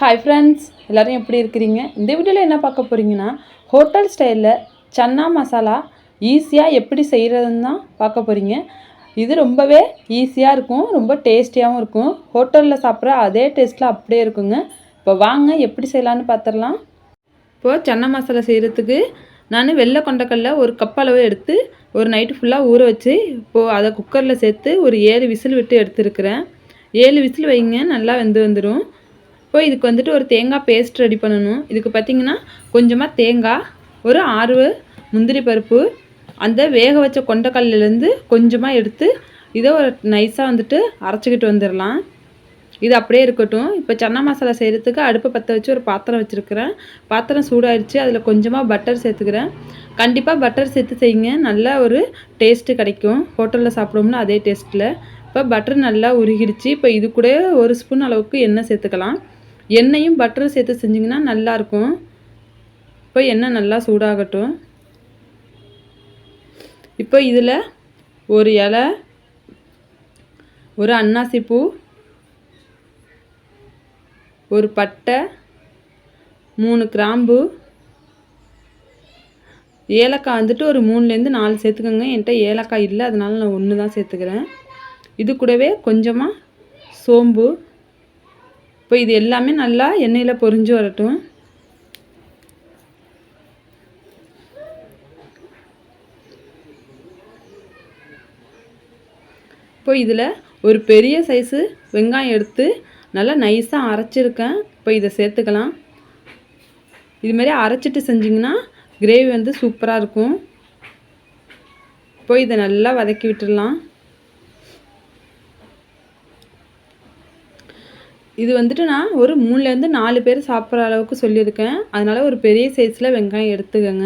Hi friends, எல்லோரும் எப்படி இருக்கிறீங்க? இந்த வீடியோவில் என்ன பார்க்க போகிறீங்கன்னா, ஹோட்டல் ஸ்டைலில் சன்னா மசாலா ஈஸியாக எப்படி செய்கிறதுன்னு தான் பார்க்க போகிறீங்க. இது ரொம்பவே ஈஸியாக இருக்கும், ரொம்ப டேஸ்டியாகவும் இருக்கும். ஹோட்டலில் சாப்பிட்ற அதே டேஸ்ட்டில் அப்படியே இருக்குங்க. இப்போ வாங்க எப்படி செய்யலான்னு பார்த்துடலாம். இப்போது சன்னா மசாலா செய்கிறதுக்கு நான் வெள்ளை கொண்டக்கடலை ஒரு கப் அளவு எடுத்து ஒரு நைட்டு ஃபுல்லாக ஊற வச்சு இப்போது அதை குக்கரில் சேர்த்து ஒரு 7 விசில் விட்டு எடுத்துருக்கிறேன். 7 விசில் வைங்க, நல்லா வெந்து வந்துடும். இப்போ இதுக்கு வந்துட்டு ஒரு தேங்காய் பேஸ்ட் ரெடி பண்ணணும். இதுக்கு பார்த்திங்கன்னா கொஞ்சமாக தேங்காய், ஒரு 6 முந்திரி பருப்பு, அந்த வேக வச்ச கொண்டக்கடலையிலேருந்து கொஞ்சமாக எடுத்து இதை ஒரு நைஸாக வந்துட்டு அரைச்சிக்கிட்டு வந்துடலாம். இது அப்படியே இருக்கட்டும். இப்போ சன்னா மசாலா செய்கிறதுக்கு அடுப்பை பற்ற வச்சு ஒரு பாத்திரம் வச்சுருக்கிறேன். பாத்திரம் சூடாகிடுச்சு. அதில் கொஞ்சமாக பட்டர் சேர்த்துக்கிறேன். கண்டிப்பாக பட்டர் சேர்த்து செய்யுங்க, நல்ல ஒரு டேஸ்ட்டு கிடைக்கும். ஹோட்டலில் சாப்பிடுவோம்னா அதே டேஸ்ட்டில். இப்போ பட்டர் நல்லா உருகிடுச்சு. இப்போ இது கூட 1 ஸ்பூன் அளவுக்கு எண்ணெய் சேர்த்துக்கலாம். எண்ணெயும் பட்டரும் சேர்த்து செஞ்சிங்கன்னா நல்லாயிருக்கும். இப்போ எண்ணெய் நல்லா சூடாகட்டும். இப்போ இதில் ஒரு இலை, ஒரு அன்னாசி பூ, ஒரு பட்டை, 3 கிராம்பு, ஏலக்காய் வந்துட்டு ஒரு 3லேருந்து 4 சேர்த்துக்கோங்க. என்கிட்ட ஏலக்காய் இல்லை, அதனால நான் 1 தான் சேர்த்துக்கிறேன். இது கூடவே கொஞ்சமாக சோம்பு. இப்போ இது எல்லாமே நல்லா எண்ணெயில் பொரிஞ்சு வரட்டும். இப்போ இதில் ஒரு பெரிய சைஸு வெங்காயம் எடுத்து நல்லா நைஸாக அரைச்சிருக்கேன். இப்போ இதை சேர்த்துக்கலாம். இதுமாரி அரைச்சிட்டு செஞ்சிங்கன்னா கிரேவி வந்து சூப்பராக இருக்கும். இப்போ இதை நல்லா வதக்கி விட்டுடலாம். இது வந்துட்டு நான் ஒரு 3லேருந்து 4 பேர் சாப்பிட்ற அளவுக்கு சொல்லியிருக்கேன். அதனால் ஒரு பெரிய சைஸில் வெங்காயம் எடுத்துக்கோங்க.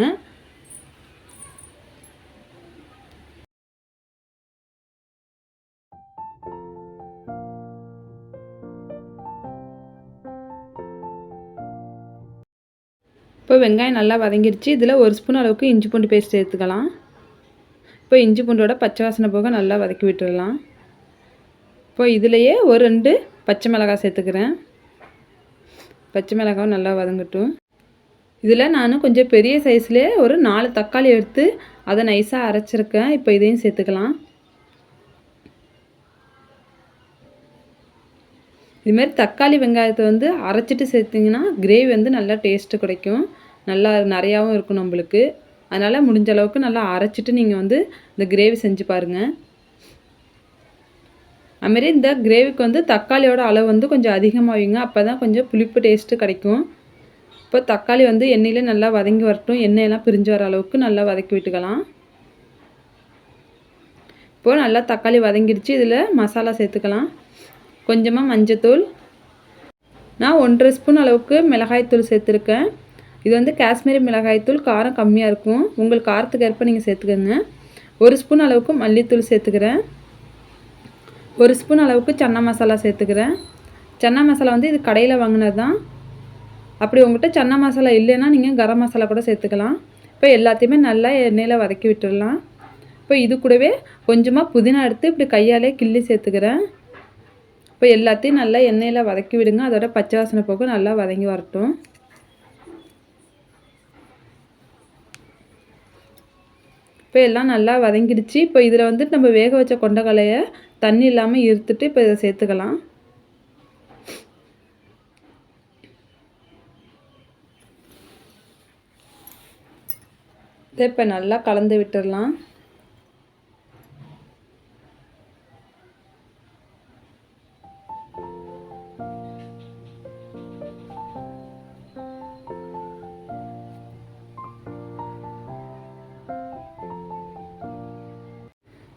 இப்போ வெங்காயம் நல்லா வதங்கிடுச்சு. இதில் 1 ஸ்பூன் அளவுக்கு இஞ்சி பூண்டு பேஸ்ட் சேர்த்துக்கலாம். இப்போ இஞ்சி பூண்டோட பச்சை வாசனை போக நல்லா வதக்கி விட்டுடலாம். இப்போ இதிலையே ஒரு 2 பச்சை மிளகாய் சேர்த்துக்கிறேன். பச்சை மிளகாவும் நல்லா வதங்கட்டும். இதில் நான் கொஞ்சம் பெரிய சைஸ்லேயே ஒரு 4 தக்காளி எடுத்து அதை நைஸாக அரைச்சிருக்கேன். இப்போ இதையும் சேர்த்துக்கலாம். இதுமாரி தக்காளி வெங்காயத்தை வந்து அரைச்சிட்டு சேர்த்திங்கன்னா கிரேவி வந்து நல்லா டேஸ்ட்டு கிடைக்கும். நல்லா நிறையாவும் இருக்கும் நம்மளுக்கு. அதனால் முடிஞ்ச அளவுக்கு நல்லா அரைச்சிட்டு நீங்கள் வந்து இந்த கிரேவி செஞ்சு பாருங்கள். அதுமாரி இந்த கிரேவிக்கு வந்து தக்காளியோட அளவு வந்து கொஞ்சம் அதிகமாக வைங்க, அப்போ தான் கொஞ்சம் புளிப்பு டேஸ்ட்டு கிடைக்கும். இப்போ தக்காளி வந்து எண்ணெயில் நல்லா வதங்கி வரட்டும். எண்ணெயெல்லாம் பிரிஞ்சு வர அளவுக்கு நல்லா வதக்கி விட்டுக்கலாம். இப்போது நல்லா தக்காளி வதங்கிடுச்சு. இதில் மசாலா சேர்த்துக்கலாம். கொஞ்சமாக மஞ்சத்தூள், நான் 1.5 ஸ்பூன் அளவுக்கு மிளகாய்த்தூள் சேர்த்துருக்கேன். இது வந்து காஷ்மீரி மிளகாய்த்தூள், காரம் கம்மியாக இருக்கும். உங்கள் காரத்துக்கு ஏற்ப நீங்கள் சேர்த்துக்கோங்க. 1 ஸ்பூன் அளவுக்கு மல்லித்தூள் சேர்த்துக்கிறேன். 1 ஸ்பூன் அளவுக்கு சன்னா மசாலா சேர்த்துக்கிறேன். சன்னா மசாலா வந்து இது கடையில் வாங்கினது தான். அப்படி உங்கள்கிட்ட சன்னா மசாலா இல்லைன்னா நீங்கள் கரம் மசாலா கூட சேர்த்துக்கலாம். இப்போ எல்லாத்தையுமே நல்லா எண்ணெயில் வதக்கி விட்டுடலாம். இப்போ இது கூடவே கொஞ்சமாக புதினா எடுத்து இப்படி கையாலே கிள்ளி சேர்த்துக்கிறேன். இப்போ எல்லாத்தையும் நல்லா எண்ணெயில் வதக்கி விடுங்க. அதோட பச்சை வாசனை போக நல்லா வதங்கி வரட்டும். இப்போ எல்லாம் நல்லா வதங்கிடுச்சு. இப்போ இதில் வந்துட்டு நம்ம வேக வச்ச கொண்டக்கடலையை தண்ணி இல்லாமல் இருத்துட்டு இப்போ இதை சேர்த்துக்கலாம். இதை இப்போ நல்லா கலந்து விட்டுடலாம்.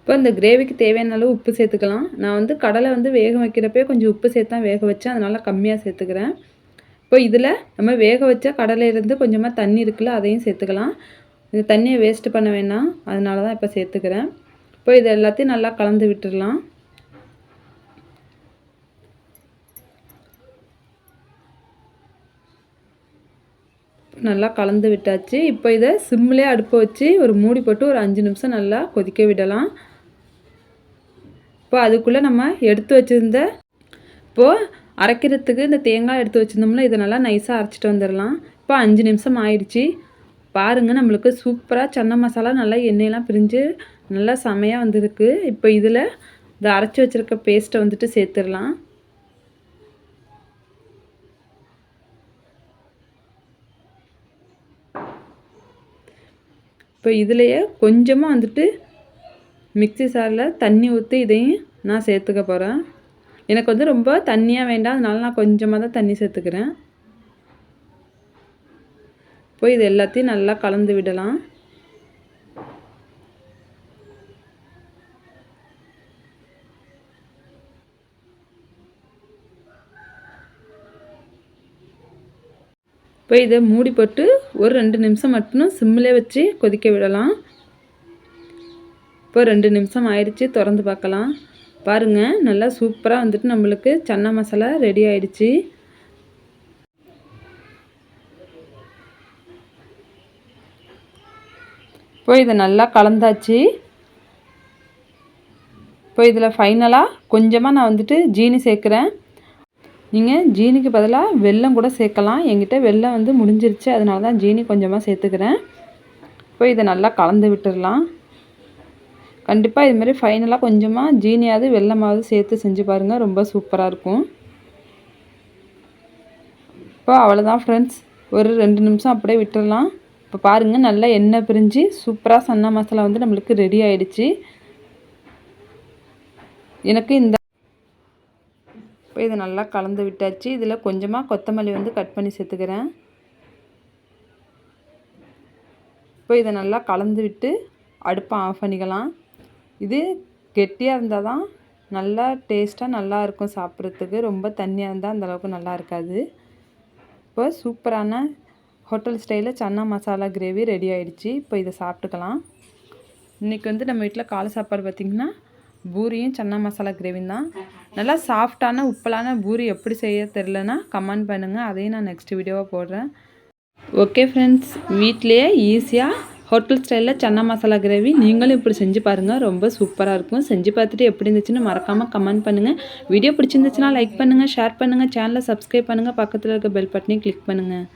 இப்போ இந்த கிரேவிக்கு தேவையான அளவு உப்பு சேர்த்துக்கலாம். நான் வந்து கடலை வந்து வேக வைக்கிறப்பே கொஞ்சம் உப்பு சேர்த்து தான் வேக வச்சேன், அதனால் கம்மியாக சேர்த்துக்கிறேன். இப்போ இதில் நம்ம வேக வச்ச கடலையிலேருந்து கொஞ்சமாக தண்ணி இருக்குல்ல, அதையும் சேர்த்துக்கலாம். இந்த தண்ணியை வேஸ்ட்டு பண்ண வேண்டாம், அதனால தான் இப்போ சேர்த்துக்கிறேன். இப்போ இது எல்லாத்தையும் நல்லா கலந்து விட்டுடலாம். நல்லா கலந்து விட்டாச்சு. இப்போ இதை சிம்மிலே அடுப்பை வச்சு ஒரு மூடி போட்டு ஒரு 5 நிமிஷம் நல்லா கொதிக்க விடலாம். இப்போ அதுக்குள்ளே நம்ம எடுத்து வச்சுருந்த இப்போது அரைக்கிறதுக்கு இந்த தேங்காய் எடுத்து வச்சுருந்தோம்னா இதை நல்லா நைஸாக அரைச்சிட்டு வந்துடலாம். இப்போ 5 நிமிஷம் ஆயிடுச்சு. பாருங்கள், நம்மளுக்கு சூப்பராக சன்னா மசாலா நல்லா எண்ணெயெல்லாம் பிரிஞ்சு நல்லா செமையாக வந்திருக்கு. இப்போ இதில் இந்த அரைச்சி வச்சுருக்க பேஸ்ட்டை வந்துட்டு சேர்த்துடலாம். இப்போ இதிலையே கொஞ்சமாக வந்துட்டு மிக்ஸி சாரில் தண்ணி ஊற்றி இதையும் நான் சேர்த்துக்க போகிறேன். எனக்கு வந்து ரொம்ப தண்ணியாக வேண்டாம், அதனால நான் கொஞ்சமாக தான் தண்ணி சேர்த்துக்கிறேன். இப்போ இது எல்லாத்தையும் நல்லா கலந்து விடலாம். இப்போ இதை மூடி போட்டு ஒரு 2 நிமிஷம் மட்டும் சிம்மிலே வச்சு கொதிக்க விடலாம். இப்போ 2 நிமிஷம் ஆயிடுச்சு, திறந்து பார்க்கலாம். பாருங்கள், நல்லா சூப்பராக வந்துட்டு நம்மளுக்கு சன்னா மசாலா ரெடி ஆயிடுச்சு. இப்போ இதை நல்லா கலந்தாச்சு. இப்போ இதில் ஃபைனலாக கொஞ்சமாக நான் வந்துட்டு ஜீனி சேர்க்குறேன். நீங்கள் ஜீனிக்கு பதிலாக வெல்லம் கூட சேர்க்கலாம். என்கிட்ட வெல்லம் வந்து முடிஞ்சிருச்சு, அதனால தான் ஜீனி கொஞ்சமாக சேர்த்துக்கிறேன். இப்போ இதை நல்லா கலந்து விட்டுடலாம். கண்டிப்பாக இதுமாதிரி ஃபைனலாக கொஞ்சமாக ஜீனியாவது வெல்லமாவது சேர்த்து செஞ்சு பாருங்கள், ரொம்ப சூப்பராக இருக்கும். இப்போ அவ்வளோதான் ஃப்ரெண்ட்ஸ், ஒரு 2 நிமிஷம் அப்படியே விட்டுடலாம். இப்போ பாருங்கள், நல்லா எண்ணெய் பிரிஞ்சு சூப்பராக சன்னா மசாலா வந்து நம்மளுக்கு ரெடி ஆகிடுச்சு. எனக்கு இந்த இப்போ இதை நல்லா கலந்து விட்டாச்சு. இதில் கொஞ்சமாக கொத்தமல்லி வந்து கட் பண்ணி சேர்த்துக்கிறேன். இப்போ இதை நல்லா கலந்து விட்டு அடுப்பை ஆஃப் பண்ணிக்கலாம். இது கெட்டியாக இருந்தால் தான் நல்லா டேஸ்ட்டாக நல்லா இருக்கும் சாப்பிட்றதுக்கு. ரொம்ப தண்ணியாக இருந்தால் அந்தளவுக்கு நல்லா இருக்காது. இப்போ சூப்பரான ஹோட்டல் ஸ்டைலில் சன்னா மசாலா கிரேவி ரெடி ஆகிடுச்சு. இப்போ இதை சாப்பிட்டுக்கலாம். இன்றைக்கி வந்து நம்ம வீட்டில் காலை சாப்பாடு பார்த்திங்கன்னா பூரியும் சன்னா மசாலா கிரேவியும் தான். நல்லா சாஃப்டான உப்பலான பூரி எப்படி செய்ய தெரிலனா கமெண்ட் பண்ணுங்கள், அதையும் நான் நெக்ஸ்ட் வீடியோவாக போடுறேன். ஓகே ஃப்ரெண்ட்ஸ், வீட்டிலையே ஈஸியாக ஹோட்டல் ஸ்டைலில் சன்னா மசாலா கிரேவி நீங்களும் இப்படி செஞ்சு பாருங்கள், ரொம்ப சூப்பராக இருக்கும். செஞ்சு பார்த்துட்டு எப்படி இருந்துச்சுன்னு மறக்காமல் கமெண்ட் பண்ணுங்கள். வீடியோ பிடிச்சிருந்துச்சுன்னா லைக் பண்ணுங்கள், ஷேர் பண்ணுங்கள், சேனலை சப்ஸ்கிரைப் பண்ணுங்கள், பக்கத்தில் இருக்க பெல் பட்டனையும் கிளிக் பண்ணுங்கள்.